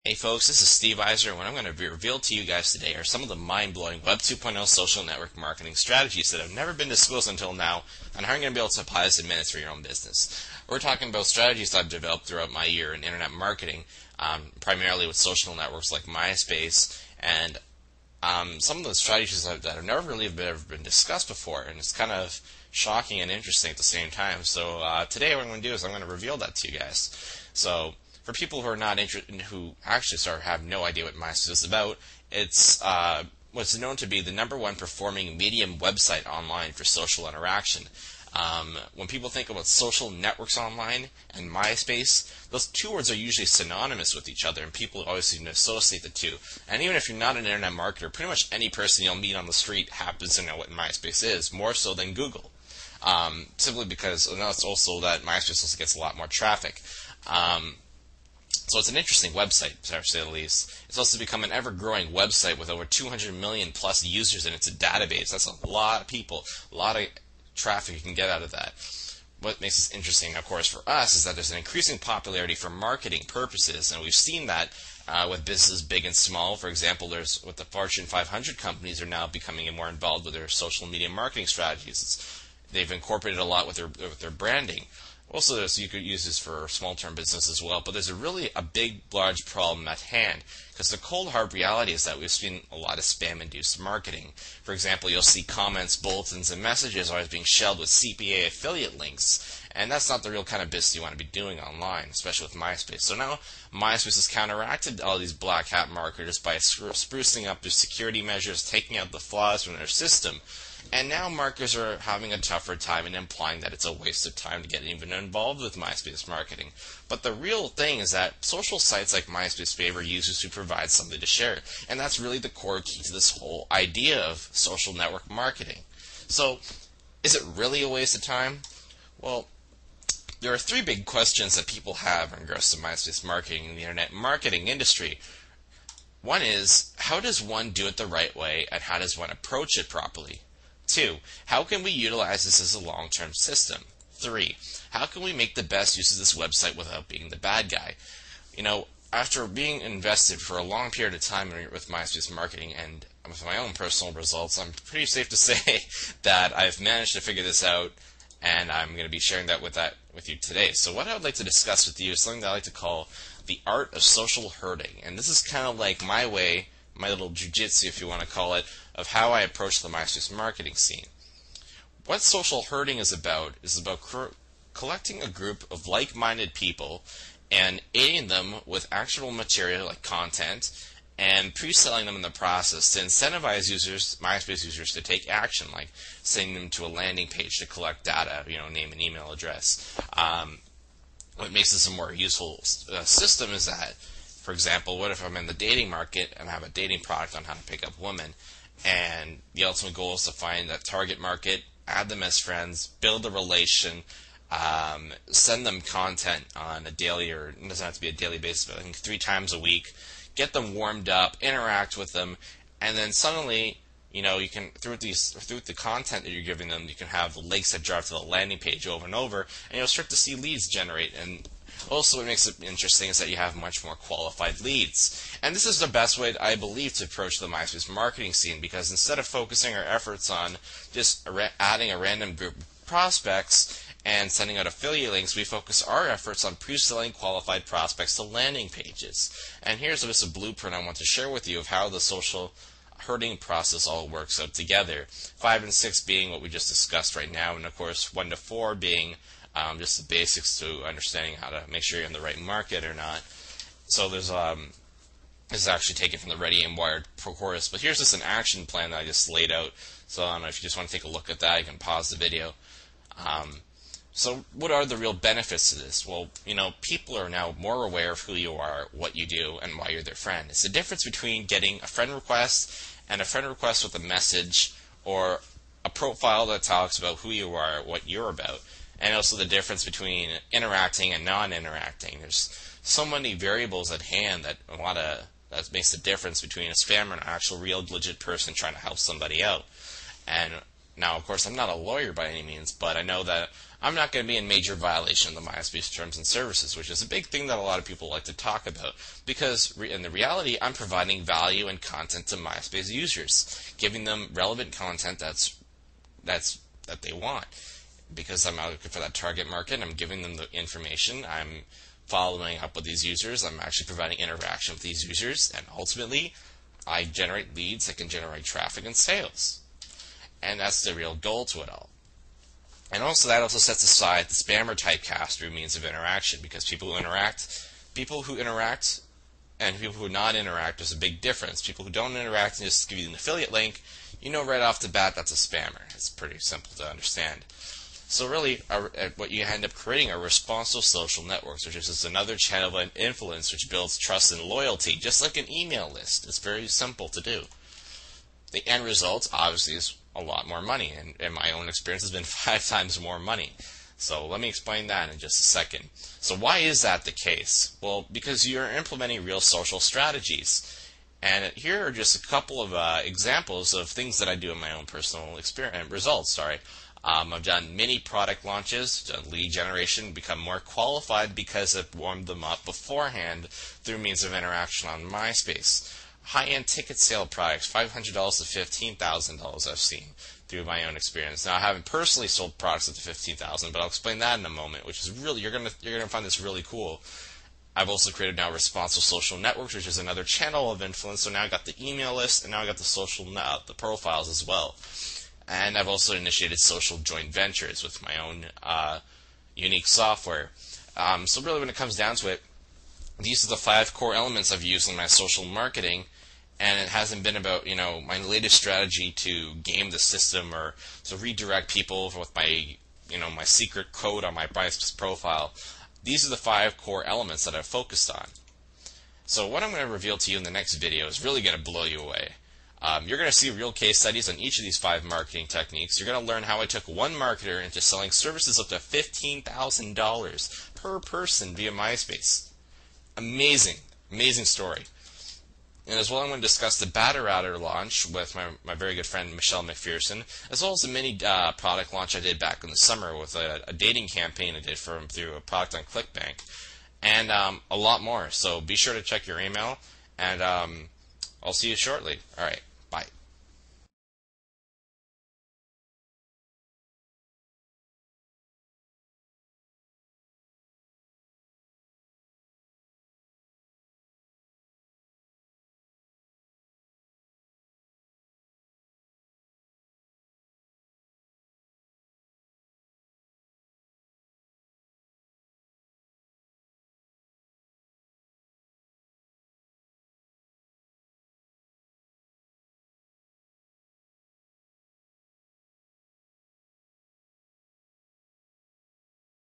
Hey folks, this is Steve Eiser, and what I'm going to reveal to you guys today are some of the mind-blowing Web 2.0 social network marketing strategies that have never been disclosed until now, and how you're going to be able to apply this in minutes for your own business. We're talking about strategies that I've developed throughout my year in internet marketing, primarily with social networks like MySpace, and some of the strategies that have never really ever been discussed before, and it's kind of shocking and interesting at the same time. So today what I'm going to do is I'm going to reveal that to you guys. So for people who are not interested, who actually have no idea what MySpace is about, it's what's known to be the #1 performing medium website online for social interaction. When people think about social networks online and MySpace, those two words are usually synonymous with each other, and people always seem to associate the two. And even if you're not an internet marketer, pretty much any person you'll meet on the street happens to know what MySpace is, more so than Google. Simply because it's also that MySpace also gets a lot more traffic. So it's an interesting website, to say the least. It's also become an ever-growing website with over 200 million plus users, and it's a database. That's a lot of people, a lot of traffic you can get out of that. What makes this interesting, of course, for us is that there's an increasing popularity for marketing purposes, and we've seen that with businesses big and small. For example, there's with the Fortune 500 companies are now becoming more involved with their social media marketing strategies. They've incorporated a lot with their branding. Also, you could use this for small-term business as well, but there's a big, large problem at hand, because the cold, hard reality is that we've seen a lot of spam-induced marketing. For example, you'll see comments, bulletins, and messages always being shelled with CPA affiliate links, and that's not the real kind of business you want to be doing online, especially with MySpace. So now, MySpace has counteracted all these black hat marketers by sprucing up their security measures, taking out the flaws from their system. And now marketers are having a tougher time and implying that it's a waste of time to get even involved with MySpace marketing. But the real thing is that social sites like MySpace favor users who provide something to share. And that's really the core key to this whole idea of social network marketing. So, is it really a waste of time? Well, there are three big questions that people have in regards to MySpace marketing in the internet marketing industry. One is, how does one do it the right way, and how does one approach it properly? 2. How can we utilize this as a long-term system? 3. How can we make the best use of this website without being the bad guy? After being invested for a long period of time with MySpace marketing and with my own personal results, I'm pretty safe to say that I've managed to figure this out, and I'm going to be sharing that with you today. So what I would like to discuss with you is something that I like to call the art of social herding. And this is kind of like my way, my little jujitsu, if you want to call it, of how I approach the MySpace marketing scene. What social herding is about collecting a group of like-minded people and aiding them with actual material like content and pre-selling them in the process to incentivize MySpace users to take action, like sending them to a landing page to collect data, name and email address. What makes this a more useful system is that, for example, what if I'm in the dating market and I have a dating product on how to pick up women, and the ultimate goal is to find that target market, add them as friends, build a relation, send them content on a daily, or it doesn't have to be a daily basis, but I think 3 times a week, get them warmed up, interact with them, and then suddenly, you can, through the content that you're giving them, you can have the links that drive to the landing page over and over, and you'll start to see leads generate. And also, what makes it interesting is that you have much more qualified leads. And this is the best way, I believe, to approach the MySpace marketing scene, because instead of focusing our efforts on just adding a random group of prospects and sending out affiliate links, we focus our efforts on pre-selling qualified prospects to landing pages. And here's just a blueprint I want to share with you of how the social herding process all works out together. 5 and 6 being what we just discussed right now, and of course 1 to 4 being just the basics to understanding how to make sure you're in the right market or not. So this is actually taken from the Ready and Wired course, but here's just an action plan that I just laid out. So I don't know if you just want to take a look at that, you can pause the video. So what are the real benefits to this? Well, people are now more aware of who you are, what you do, and why you're their friend. It's the difference between getting a friend request and a friend request with a message, or a profile that talks about who you are, what you're about. And also the difference between interacting and non-interacting. There's so many variables at hand that makes the difference between a spammer and an actual real legit person trying to help somebody out. And Now, of course, I'm not a lawyer by any means, but I know that I'm not going to be in major violation of the MySpace terms and services, which is a big thing that a lot of people like to talk about. Because in the reality, I'm providing value and content to MySpace users, giving them relevant content that they want. Because I'm out looking for that target market, I'm giving them the information, I'm following up with these users, I'm actually providing interaction with these users, and ultimately, I generate leads that can generate traffic and sales. And that's the real goal to it all. And also that also sets aside the spammer typecast through means of interaction, because people who interact and people who not interact, there's a big difference. People who don't interact and just give you an affiliate link, you know right off the bat that's a spammer. It's pretty simple to understand. So really, what you end up creating are responsive social networks, which is just another channel of influence which builds trust and loyalty, just like an email list. It's very simple to do. The end result, obviously, is a lot more money, and in my own experience has been 5 times more money. So let me explain that in just a second. So why is that the case? Well, because you're implementing real social strategies. And here are just a couple of examples of things that I do in my own personal experience results. I've done mini product launches, done lead generation, become more qualified because I've warmed them up beforehand through means of interaction on MySpace. High-end ticket sale products, $500 to $15,000 I've seen through my own experience. Now, I haven't personally sold products up to $15,000, but I'll explain that in a moment, which is really, you're gonna find this really cool. I've also created now responsive social networks, which is another channel of influence. So now I got the email list, and now I got the profiles as well. And I've also initiated social joint ventures with my own unique software. So really, when it comes down to it, these are the 5 core elements I've used in my social marketing, and it hasn't been about, my latest strategy to game the system or to redirect people with my, my secret code on my MySpace profile. These are the 5 core elements that I've focused on. So what I'm going to reveal to you in the next video is really going to blow you away. You're going to see real case studies on each of these 5 marketing techniques. You're going to learn how I took one marketer into selling services up to $15,000 per person via MySpace. Amazing, amazing story. And as well, I'm going to discuss the Batter Router launch with my very good friend Michelle McPherson, as well as the mini product launch I did back in the summer with a dating campaign I did for him through a product on ClickBank, and a lot more. So be sure to check your email, and I'll see you shortly. All right, bye.